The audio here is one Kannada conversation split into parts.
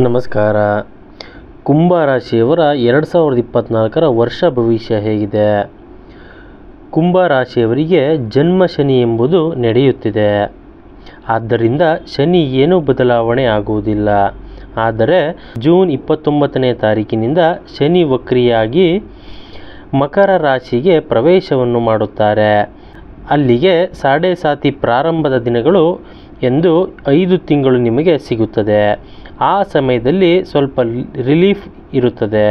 ನಮಸ್ಕಾರ. ಕುಂಭ ರಾಶಿಯವರ 2024ರ ವರ್ಷ ಭವಿಷ್ಯ ಹೇಗಿದೆ? ಕುಂಭ ರಾಶಿಯವರಿಗೆ ಜನ್ಮ ಶನಿ ಎಂಬುದು ನಡೆಯುತ್ತಿದೆ. ಆದ್ದರಿಂದ ಶನಿ ಏನೂ ಬದಲಾವಣೆ ಆಗುವುದಿಲ್ಲ. ಆದರೆ ಜೂನ್ 29ನೇ ತಾರೀಕಿನಿಂದ ಶನಿ ವಕ್ರಿಯಾಗಿ ಮಕರ ರಾಶಿಗೆ ಪ್ರವೇಶವನ್ನು ಮಾಡುತ್ತಾರೆ. ಅಲ್ಲಿಗೆ ಸಾಡೆ ಸಾತಿ ಪ್ರಾರಂಭದ ದಿನಗಳು ಎಂದು 5 ತಿಂಗಳು ನಿಮಗೆ ಸಿಗುತ್ತದೆ. ಆ ಸಮಯದಲ್ಲಿ ಸ್ವಲ್ಪ ರಿಲೀಫ್ ಇರುತ್ತದೆ.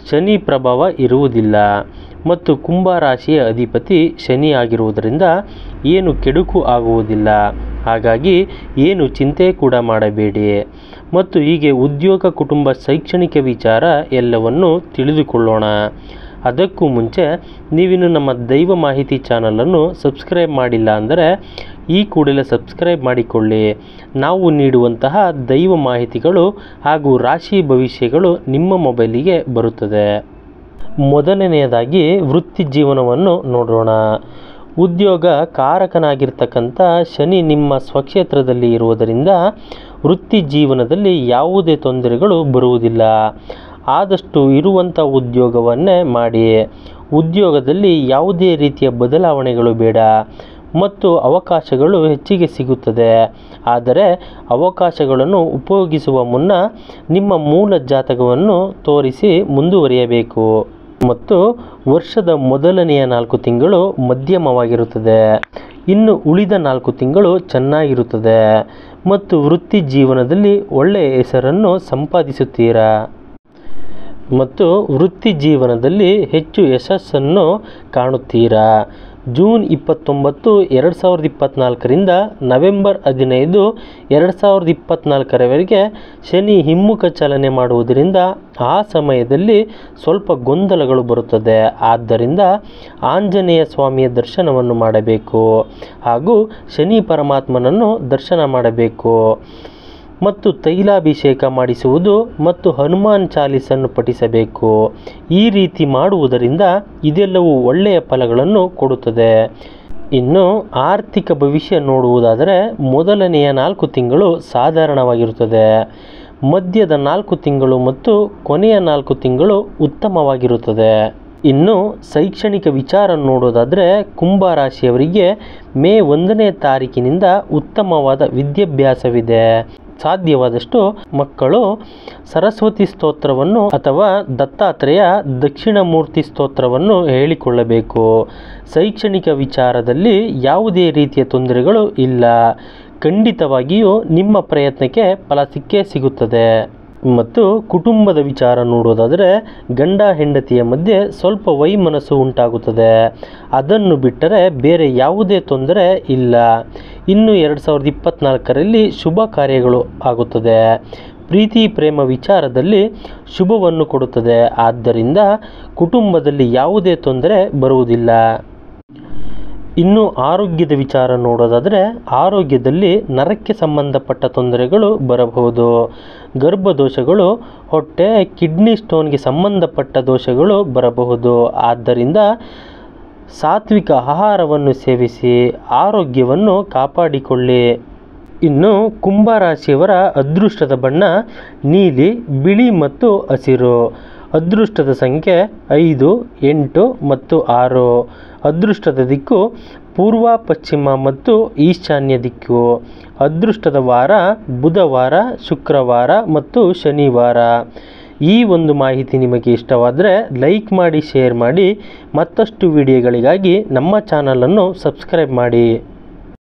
ಶನಿ ಪ್ರಭಾವ ಇರುವುದಿಲ್ಲ ಮತ್ತು ಕುಂಭ ರಾಶಿಯ ಅಧಿಪತಿ ಶನಿ ಆಗಿರುವುದರಿಂದ ಏನು ಕೆಡುಕು ಆಗುವುದಿಲ್ಲ. ಹಾಗಾಗಿ ಏನು ಚಿಂತೆ ಕೂಡ ಮಾಡಬೇಡಿ. ಮತ್ತು ಹೀಗೆ ಉದ್ಯೋಗ, ಕುಟುಂಬ, ಶೈಕ್ಷಣಿಕ ವಿಚಾರ ಎಲ್ಲವನ್ನು ತಿಳಿದುಕೊಳ್ಳೋಣ. ಅದಕ್ಕೂ ಮುಂಚೆ ನೀವಿನ್ನು ನಮ್ಮ ದೈವ ಮಾಹಿತಿ ಚಾನಲನ್ನು ಸಬ್ಸ್ಕ್ರೈಬ್ ಮಾಡಿಲ್ಲ ಅಂದರೆ ಈ ಕೂಡಲೇ ಸಬ್ಸ್ಕ್ರೈಬ್ ಮಾಡಿಕೊಳ್ಳಿ. ನಾವು ನೀಡುವಂತಹ ದೈವ ಮಾಹಿತಿಗಳು ಹಾಗೂ ರಾಶಿ ಭವಿಷ್ಯಗಳು ನಿಮ್ಮ ಮೊಬೈಲಿಗೆ ಬರುತ್ತದೆ. ಮೊದಲನೆಯದಾಗಿ ವೃತ್ತಿ ಜೀವನವನ್ನು ನೋಡೋಣ. ಉದ್ಯೋಗ ಕಾರಕನಾಗಿರ್ತಕ್ಕಂಥ ಶನಿ ನಿಮ್ಮ ಸ್ವಕ್ಷೇತ್ರದಲ್ಲಿ ಇರುವುದರಿಂದ ವೃತ್ತಿ ಜೀವನದಲ್ಲಿ ಯಾವುದೇ ತೊಂದರೆಗಳು ಬರುವುದಿಲ್ಲ. ಆದಷ್ಟು ಇರುವಂಥ ಉದ್ಯೋಗವನ್ನೇ ಮಾಡಿ. ಉದ್ಯೋಗದಲ್ಲಿ ಯಾವುದೇ ರೀತಿಯ ಬದಲಾವಣೆಗಳು ಬೇಡ ಮತ್ತು ಅವಕಾಶಗಳು ಹೆಚ್ಚಿಗೆ ಸಿಗುತ್ತದೆ. ಆದರೆ ಅವಕಾಶಗಳನ್ನು ಉಪಯೋಗಿಸುವ ಮುನ್ನ ನಿಮ್ಮ ಮೂಲ ಜಾತಕವನ್ನು ತೋರಿಸಿ ಮುಂದುವರಿಯಬೇಕು. ಮತ್ತು ವರ್ಷದ ಮೊದಲನೆಯ 4 ತಿಂಗಳು ಮಧ್ಯಮವಾಗಿರುತ್ತದೆ. ಇನ್ನು ಉಳಿದ 4 ತಿಂಗಳು ಚೆನ್ನಾಗಿರುತ್ತದೆ ಮತ್ತು ವೃತ್ತಿ ಜೀವನದಲ್ಲಿ ಒಳ್ಳೆಯ ಹೆಸರನ್ನು ಸಂಪಾದಿಸುತ್ತೀರಾ ಮತ್ತು ವೃತ್ತಿ ಜೀವನದಲ್ಲಿ ಹೆಚ್ಚು ಯಶಸ್ಸನ್ನು ಕಾಣುತ್ತೀರಾ. ಜೂನ್ 29, 2024ರಿಂದ ನವೆಂಬರ್ 15, 2024ರವರೆಗೆ ಶನಿ ಹಿಮ್ಮುಖ ಚಲನೆ ಮಾಡುವುದರಿಂದ ಆ ಸಮಯದಲ್ಲಿ ಸ್ವಲ್ಪ ಗೊಂದಲಗಳು ಬರುತ್ತದೆ. ಆದ್ದರಿಂದ ಆಂಜನೇಯ ಸ್ವಾಮಿಯ ದರ್ಶನವನ್ನು ಮಾಡಬೇಕು ಹಾಗೂ ಶನಿ ಪರಮಾತ್ಮನನ್ನು ದರ್ಶನ ಮಾಡಬೇಕು ಮತ್ತು ತೈಲಾಭಿಷೇಕ ಮಾಡಿಸುವುದು ಮತ್ತು ಹನುಮಾನ್ ಚಾಲೀಸನ್ನು ಪಠಿಸಬೇಕು. ಈ ರೀತಿ ಮಾಡುವುದರಿಂದ ಇದೆಲ್ಲವೂ ಒಳ್ಳೆಯ ಫಲಗಳನ್ನು ಕೊಡುತ್ತದೆ. ಇನ್ನು ಆರ್ಥಿಕ ಭವಿಷ್ಯ ನೋಡುವುದಾದರೆ ಮೊದಲನೆಯ 4 ತಿಂಗಳು ಸಾಧಾರಣವಾಗಿರುತ್ತದೆ. ಮಧ್ಯದ 4 ತಿಂಗಳು ಮತ್ತು ಕೊನೆಯ 4 ತಿಂಗಳು ಉತ್ತಮವಾಗಿರುತ್ತದೆ. ಇನ್ನು ಶೈಕ್ಷಣಿಕ ವಿಚಾರ ನೋಡೋದಾದರೆ ಕುಂಭ ರಾಶಿಯವರಿಗೆ ಮೇ 1ನೇ ತಾರೀಕಿನಿಂದ ಉತ್ತಮವಾದ ವಿದ್ಯಾಭ್ಯಾಸವಿದೆ. ಸಾಧ್ಯವಾದಷ್ಟು ಮಕ್ಕಳು ಸರಸ್ವತಿ ಸ್ತೋತ್ರವನ್ನು ಅಥವಾ ದತ್ತಾತ್ರೇಯ ದಕ್ಷಿಣಮೂರ್ತಿ ಸ್ತೋತ್ರವನ್ನು ಹೇಳಿಕೊಳ್ಳಬೇಕು. ಶೈಕ್ಷಣಿಕ ವಿಚಾರದಲ್ಲಿ ಯಾವುದೇ ರೀತಿಯ ತೊಂದರೆಗಳು ಇಲ್ಲ. ಖಂಡಿತವಾಗಿಯೂ ನಿಮ್ಮ ಪ್ರಯತ್ನಕ್ಕೆ ಫಲ ಸಿಕ್ಕೇ ಸಿಗುತ್ತದೆ. ಮತ್ತು ಕುಟುಂಬದ ವಿಚಾರ ನೋಡೋದಾದರೆ ಗಂಡ ಹೆಂಡತಿಯ ಮಧ್ಯೆ ಸ್ವಲ್ಪ ವೈಮನಸ್ಸು ಉಂಟಾಗುತ್ತದೆ. ಅದನ್ನು ಬಿಟ್ಟರೆ ಬೇರೆ ಯಾವುದೇ ತೊಂದರೆ ಇಲ್ಲ. ಇನ್ನು 2024ರಲ್ಲಿ ಶುಭ ಕಾರ್ಯಗಳು ಆಗುತ್ತದೆ. ಪ್ರೀತಿ ಪ್ರೇಮ ವಿಚಾರದಲ್ಲಿ ಶುಭವನ್ನು ಕೊಡುತ್ತದೆ. ಆದ್ದರಿಂದ ಕುಟುಂಬದಲ್ಲಿ ಯಾವುದೇ ತೊಂದರೆ ಬರುವುದಿಲ್ಲ. ಇನ್ನು ಆರೋಗ್ಯದ ವಿಚಾರ ನೋಡೋದಾದರೆ ಆರೋಗ್ಯದಲ್ಲಿ ನರಕ್ಕೆ ಸಂಬಂಧಪಟ್ಟ ತೊಂದರೆಗಳು ಬರಬಹುದು. ಗರ್ಭದೋಷಗಳು, ಹೊಟ್ಟೆ, ಕಿಡ್ನಿ ಸ್ಟೋನ್ಗೆ ಸಂಬಂಧಪಟ್ಟ ದೋಷಗಳು ಬರಬಹುದು. ಆದ್ದರಿಂದ ಸಾತ್ವಿಕ ಆಹಾರವನ್ನು ಸೇವಿಸಿ ಆರೋಗ್ಯವನ್ನು ಕಾಪಾಡಿಕೊಳ್ಳಿ. ಇನ್ನು ಕುಂಭ ರಾಶಿಯವರ ಅದೃಷ್ಟದ ಬಣ್ಣ ನೀಲಿ, ಬಿಳಿ ಮತ್ತು ಹಸಿರು. ಅದೃಷ್ಟದ ಸಂಖ್ಯೆ 5, 8 ಮತ್ತು 6. ಅದೃಷ್ಟದ ದಿಕ್ಕು ಪೂರ್ವ, ಪಶ್ಚಿಮ ಮತ್ತು ಈಶಾನ್ಯ ದಿಕ್ಕು. ಅದೃಷ್ಟದ ವಾರ ಬುಧವಾರ, ಶುಕ್ರವಾರ ಮತ್ತು ಶನಿವಾರ. ಈ ಒಂದು ಮಾಹಿತಿ ನಿಮಗೆ ಇಷ್ಟವಾದರೆ ಲೈಕ್ ಮಾಡಿ, ಶೇರ್ ಮಾಡಿ. ಮತ್ತಷ್ಟು ವಿಡಿಯೋಗಳಿಗಾಗಿ ನಮ್ಮ ಚಾನಲನ್ನು ಸಬ್ಸ್ಕ್ರೈಬ್ ಮಾಡಿ.